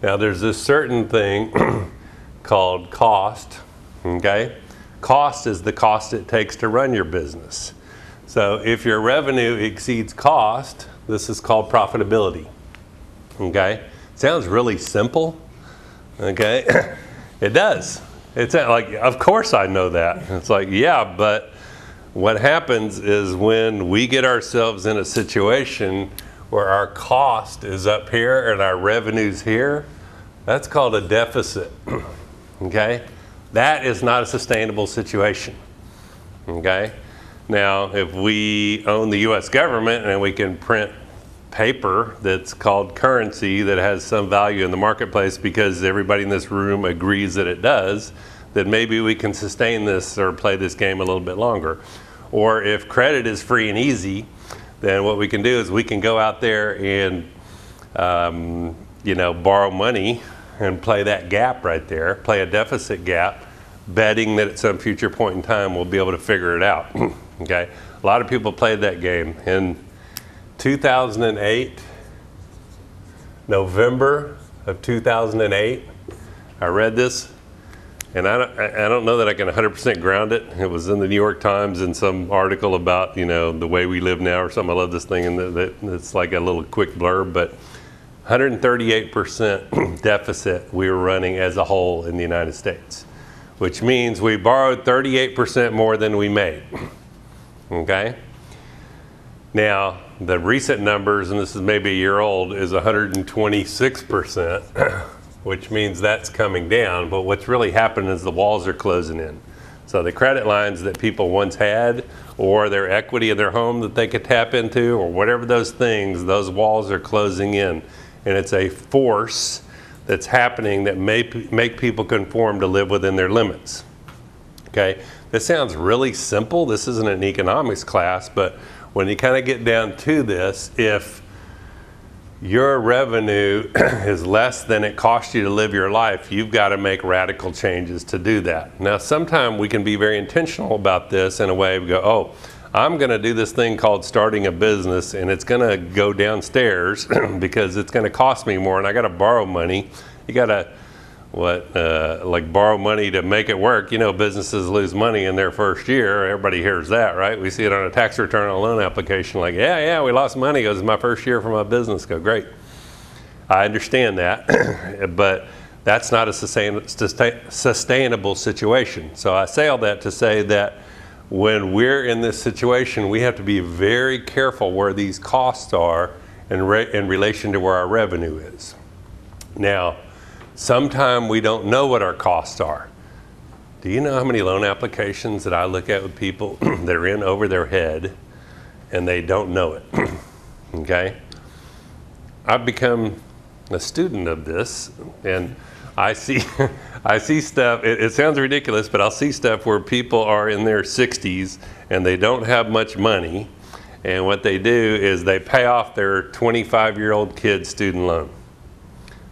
Now there's this certain thing called cost, okay? Cost is the cost it takes to run your business. So if your revenue exceeds cost, this is called profitability, okay? Sounds really simple, okay? It does. It's like, of course I know that. It's like, yeah, but what happens is when we get ourselves in a situation where our cost is up here and our revenue's here, that's called a deficit, okay? That is not a sustainable situation, okay? Now, if we own the U.S. government and we can print paper that's called currency that has some value in the marketplace because everybody in this room agrees that it does, then maybe we can sustain this or play this game a little bit longer. Or if credit is free and easy, then what we can do is we can go out there and borrow money and play that gap right there, play a deficit gap, betting that at some future point in time we'll be able to figure it out. Okay, a lot of people played that game. In 2008, November of 2008, I read this, and I don't know that I can 100% ground it. It was in the New York Times in some article about, the way we live now or something. I love this thing, and it's like a little quick blurb, but 138% deficit we were running as a whole in the United States, which means we borrowed 38% more than we made, okay? Now, the recent numbers, and this is maybe a year old, is 126%, which means that's coming down, but what's really happened is the walls are closing in. So the credit lines that people once had, or their equity in their home that they could tap into, or whatever those things, those walls are closing in. And it's a force that's happening that may make people conform to live within their limits. Okay, this sounds really simple. This isn't an economics class, but when you kind of get down to this, if your revenue is less than it costs you to live your life, you've got to make radical changes to do that. Now, sometimes we can be very intentional about this in a way we go, oh, I'm going to do this thing called starting a business, and it's going to go downstairs because it's going to cost me more, and I got to borrow money. You got to borrow money to make it work. Businesses lose money in their first year. Everybody hears that, right? We see it on a tax return on a loan application, like, yeah, we lost money. It was my first year for my business. Go, great. I understand that, but that's not a sustainable situation. So I say all that to say that when we're in this situation, we have to be very careful where these costs are in relation to where our revenue is. Now, sometimes we don't know what our costs are. Do you know how many loan applications that I look at with people that are in over their head and they don't know it? Okay? I've become a student of this, and I see stuff, it sounds ridiculous, but I'll see stuff where people are in their 60s and they don't have much money, and what they do is they pay off their 25-year-old kid's student loan.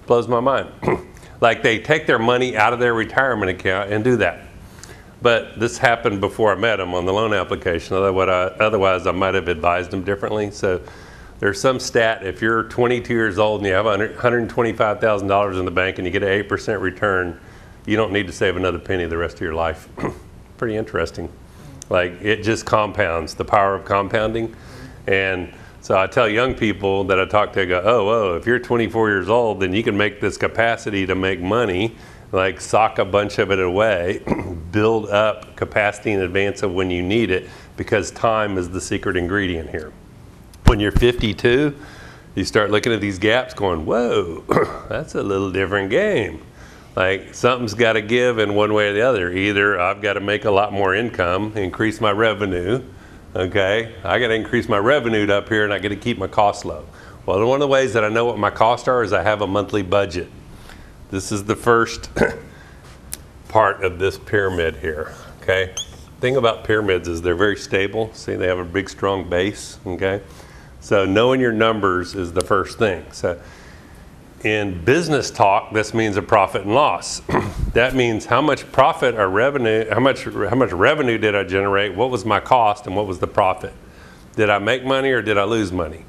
Blows my mind. Like they take their money out of their retirement account and do that. But this happened before I met them on the loan application, otherwise I might have advised them differently. So there's some stat, if you're 22 years old and you have $125,000 in the bank and you get an 8% return, you don't need to save another penny the rest of your life. Pretty interesting. Like it just compounds, the power of compounding. And so I tell young people that I talk to, I go, oh, if you're 24 years old, then you can make this capacity to make money, like sock a bunch of it away, build up capacity in advance of when you need it, because time is the secret ingredient here. When you're 52, you start looking at these gaps going, whoa, that's a little different game. Like something's got to give in one way or the other. Either I've got to make a lot more income, increase my revenue, okay? I got to increase my revenue up here and I got to keep my costs low. Well, one of the ways that I know what my costs are is I have a monthly budget. This is the first part of this pyramid here, okay? Thing about pyramids is they're very stable. See, they have a big, strong base, okay? So knowing your numbers is the first thing. So in business talk, this means a profit and loss. That means how much profit or revenue, how much revenue did I generate, what was my cost, and what was the profit? Did I make money or did I lose money?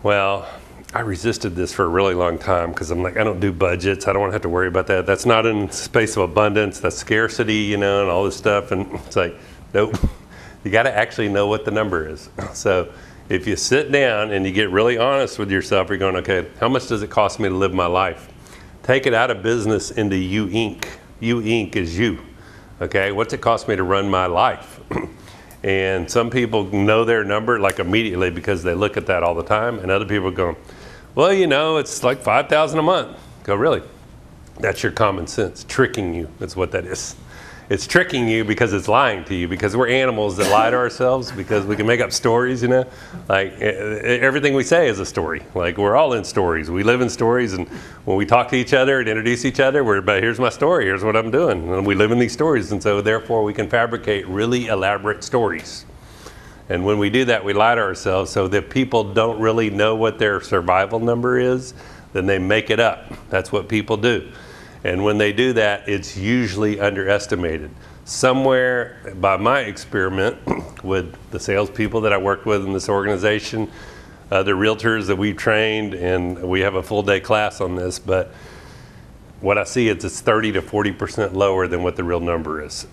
Well, I resisted this for a really long time because I'm like, I don't do budgets. I don't want to have to worry about that. That's not in space of abundance. That's scarcity, you know, and all this stuff. And it's like, nope. You got to actually know what the number is. So if you sit down and you get really honest with yourself, you're going, okay, how much does it cost me to live my life? Take it out of business into you Inc. You Inc. is you. Okay, what's it cost me to run my life? And some people know their number like immediately because they look at that all the time, and other people go, well, you know, it's like $5,000 a month. Go, really? That's your common sense tricking you. That's what that is. It's tricking you because it's lying to you, because we're animals that lie to ourselves, because we can make up stories, you know. Like everything we say is a story. Like we're all in stories. We live in stories, and when we talk to each other and introduce each other, we're about, here's my story, here's what I'm doing. And we live in these stories, and so therefore we can fabricate really elaborate stories. And when we do that, we lie to ourselves so that people don't really know what their survival number is, then they make it up. That's what people do. And when they do that, it's usually underestimated. Somewhere, by my experiment with the salespeople that I worked with in this organization, the realtors that we've trained, and we have a full day class on this, but what I see is it's 30 to 40% lower than what the real number is.